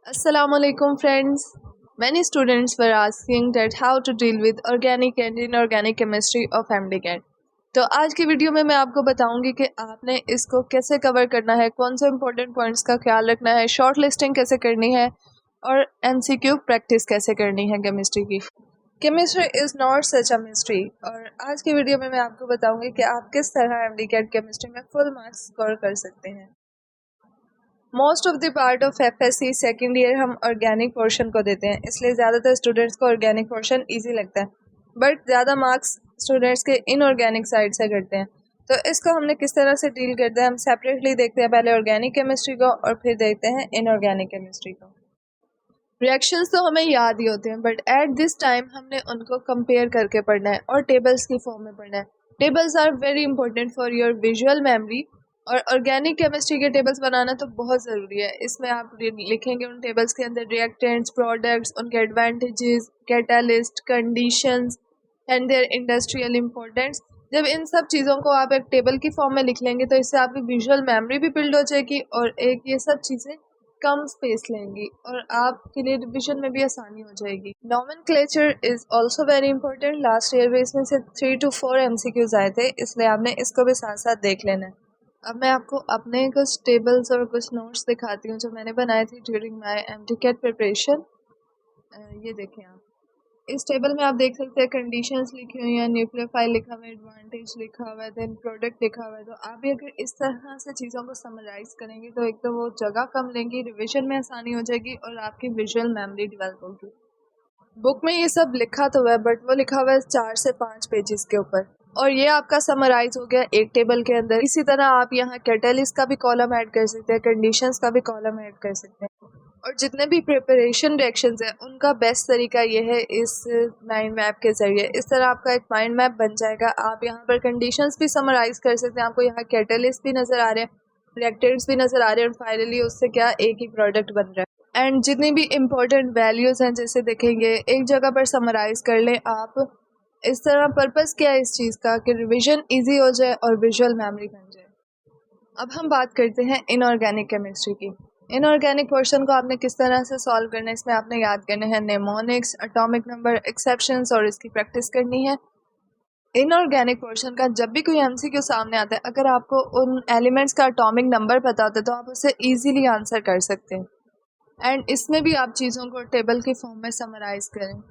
Assalamualaikum friends. Many students were asking that how to deal with organic and inorganic chemistry of MDCAT. तो आज की video में मैं आपको बताऊंगी कि आपने इसको कैसे कवर करना है, कौन से इंपॉर्टेंट पॉइंट्स का ख्याल रखना है, शॉर्ट लिस्टिंग कैसे करनी है और MCQ प्रैक्टिस कैसे करनी है केमिस्ट्री की। Chemistry is not such a mystery. और आज की वीडियो में मैं आपको बताऊंगी कि आप किस तरह MDCAT केमिस्ट्री में फुल मार्क्स स्कोर कर सकते हैं। Most of the part of FSC second year हम ऑर्गेनिक पोर्शन को देते हैं, इसलिए ज़्यादातर स्टूडेंट्स को ऑर्गेनिक पोर्शन इजी लगता है, बट ज़्यादा मार्क्स स्टूडेंट्स के इनऑर्गेनिक साइड से करते हैं। तो इसको हमने किस तरह से डील करते हैं, हम सेपरेटली देखते हैं, पहले ऑर्गेनिक केमिस्ट्री को और फिर देखते हैं इनऑर्गेनिक केमिस्ट्री को। रिएक्शंस तो हमें याद ही होते हैं, बट एट दिस टाइम हमने उनको कंपेयर करके पढ़ना है और टेबल्स की फॉर्म में पढ़ना है। Tables are very important for your visual memory, और ऑर्गेनिक केमिस्ट्री के टेबल्स बनाना तो बहुत ज़रूरी है। इसमें आप लिखेंगे उन टेबल्स के अंदर रिएक्टेंट्स, प्रोडक्ट्स, उनके advantages, catalyst, conditions and their industrial importance. जब इन सब चीज़ों को आप एक टेबल की फॉर्म में लिख लेंगे तो इससे आपकी विजुअल मेमोरी भी बिल्ड हो जाएगी और एक ये सब चीज़ें कम स्पेस लेंगी और आपके लिए रिविजन में भी आसानी हो जाएगी। Nomenclature is also very important. Last year में इसमें से 3 to 4 MCQs आए थे, इसलिए आपने इसको भी साथ साथ देख लेना है। अब मैं आपको अपने कुछ टेबल्स और कुछ नोट्स दिखाती हूँ जो मैंने बनाए थे ड्यूरिंग माय MDCAT प्रिपरेशन। ये देखें आप, इस टेबल में आप देख सकते हैं कंडीशंस लिखी हुई हैं, न्यूक्लियोफाइल लिखा हुआ है, एडवांटेज लिखा हुआ है, देन प्रोडक्ट लिखा हुआ है। तो आप भी अगर इस तरह से चीज़ों को समराइज करेंगे तो एक तो वो जगह कम लेंगी, रिविजन में आसानी हो जाएगी और आपकी विजुअल मेमोरी डेवलप होगी। बुक में ये सब लिखा तो है, बट वो लिखा हुआ है 4 से 5 पेजेस के ऊपर, और ये आपका समराइज हो गया एक टेबल के अंदर। इसी तरह आप यहाँ कैटलिस्ट का भी कॉलम ऐड कर सकते हैं, कंडीशंस का भी कॉलम ऐड कर सकते हैं, और जितने भी प्रिपरेशन रिएक्शंस हैं उनका बेस्ट तरीका ये है इस माइंड मैप के ज़रिए। इस तरह आपका एक माइंड मैप बन जाएगा। आप यहाँ पर कंडीशंस भी समराइज कर सकते हैं, आपको यहाँ कैटलिस्ट भी नज़र आ रहे हैं, रिएक्टेंट्स भी नज़र आ रहे हैं, और फाइनली उससे क्या एक ही प्रोडक्ट बन रहा है। एंड जितनी भी इम्पोर्टेंट वैल्यूज़ हैं जैसे देखेंगे एक जगह पर समराइज़ कर लें आप। इस तरह पर्पस क्या है इस चीज़ का कि रिवीजन इजी हो जाए और विजुअल मेमोरी बन जाए। अब हम बात करते हैं इनऑर्गेनिक केमिस्ट्री की। इनऑर्गेनिक पोर्शन को आपने किस तरह से सॉल्व करना है, इसमें आपने याद करना है नेमोनिक्स, एटॉमिक नंबर, एक्सेप्शंस, और इसकी प्रैक्टिस करनी है। इनऑर्गेनिक पोर्शन का जब भी कोई MCQ सामने आता है, अगर आपको उन एलिमेंट्स का एटॉमिक नंबर पता होता है तो आप उससे ईजीली आंसर कर सकते हैं। एंड इसमें भी आप चीज़ों को टेबल की फॉर्म में समराइज़ करें।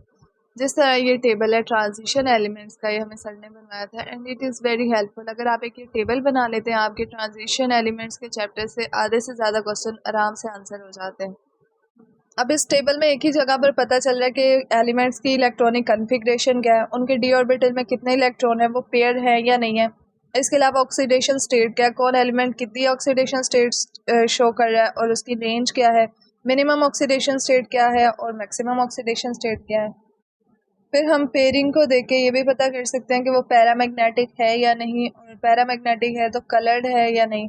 जिस तरह ये टेबल है ट्रांजिशन एलिमेंट्स का, ये हमें सर ने बनवाया था, and it is very helpful. अगर आप एक ये टेबल बना लेते हैं आपके ट्रांजिशन एलिमेंट्स के चैप्टर से, आधे से ज़्यादा क्वेश्चन आराम से आंसर हो जाते हैं। अब इस टेबल में एक ही जगह पर पता चल रहा है कि एलिमेंट्स की इलेक्ट्रॉनिक कन्फिग्रेशन क्या है, उनके डी ऑर्बिटल में कितने इलेक्ट्रॉन है, वो पेयर है या नहीं है। इसके अलावा ऑक्सीडेशन स्टेट क्या है, कौन एलिमेंट कितनी ऑक्सीडेशन स्टेट शो कर रहा है और उसकी रेंज क्या है, मिनिमम ऑक्सीडेशन स्टेट क्या है और मैक्सिमम ऑक्सीडेशन स्टेट क्या है। फिर हम पेयरिंग को देख के ये भी पता कर सकते हैं कि वो पैरामैग्नेटिक है या नहीं, और पैरामैग्नेटिक है तो कलर्ड है या नहीं।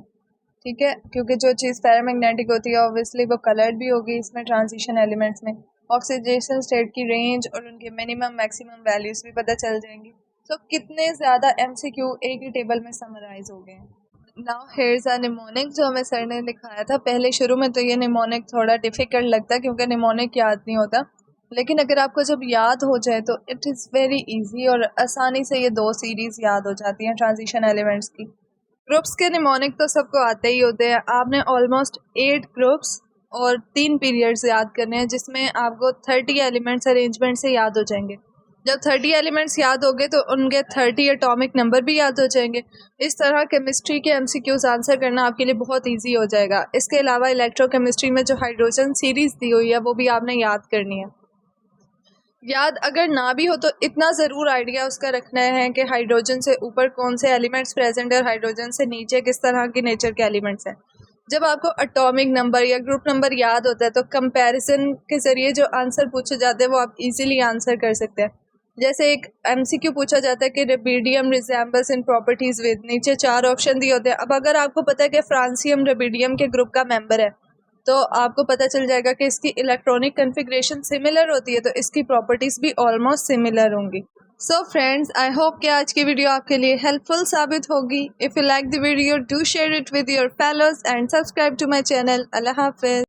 ठीक है, क्योंकि जो चीज़ पैरामैग्नेटिक होती है ऑब्वियसली वो कलर्ड भी होगी। इसमें ट्रांजिशन एलिमेंट्स में ऑक्सीडेशन स्टेट की रेंज और उनके मिनिमम मैक्सिमम वैल्यूज़ भी पता चल जाएंगी। तो कितने ज़्यादा MCQ एक ही टेबल में समराइज हो गए हैं। नाउ हेयर्स अ निमोनिक जो हमें सर ने लिखाया था। पहले शुरू में तो ये निमोनिक थोड़ा डिफ़िकल्ट लगता है क्योंकि निमोनिक याद नहीं होता, लेकिन अगर आपको जब याद हो जाए तो इट इज़ वेरी इजी और आसानी से ये 2 सीरीज़ याद हो जाती हैं ट्रांजिशन एलिमेंट्स की। ग्रुप्स के निमोनिक तो सबको आते ही होते हैं। आपने ऑलमोस्ट 8 ग्रुप्स और 3 पीरियड्स याद करने हैं, जिसमें आपको 30 एलिमेंट्स अरेंजमेंट से याद हो जाएंगे। जब 30 एलिमेंट्स याद हो गए तो उनके 30 एटॉमिक नंबर भी याद हो जाएंगे। इस तरह केमिस्ट्री के MCQs आंसर करना आपके लिए बहुत ईजी हो जाएगा। इसके अलावा इलेक्ट्रोकेमिस्ट्री में जो हाइड्रोजन सीरीज़ दी हुई है वो भी आपने याद करनी है। याद अगर ना भी हो तो इतना ज़रूर आइडिया उसका रखना है कि हाइड्रोजन से ऊपर कौन से एलिमेंट्स प्रेजेंट है और हाइड्रोजन से नीचे किस तरह की नेचर के एलिमेंट्स हैं। जब आपको एटॉमिक नंबर या ग्रुप नंबर याद होता है तो कंपैरिजन के ज़रिए जो आंसर पूछे जाते हैं वो आप इजीली आंसर कर सकते हैं। जैसे एक MCQ पूछा जाता है कि रेबिडियम रिजेंबल्स इन प्रॉपर्टीज़ विद, नीचे 4 ऑप्शन दिए होते हैं। अब अगर आपको पता है कि फ्रांसियम रेबिडियम के ग्रुप का मेंबर है तो आपको पता चल जाएगा कि इसकी इलेक्ट्रॉनिक कन्फिग्रेशन सिमिलर होती है, तो इसकी प्रॉपर्टीज़ भी ऑलमोस्ट सिमिलर होंगी। सो फ्रेंड्स, आई होप कि आज की वीडियो आपके लिए हेल्पफुल साबित होगी। If you like the video, do share it with your fellows and subscribe to my channel. अल्लाह हाफिज़।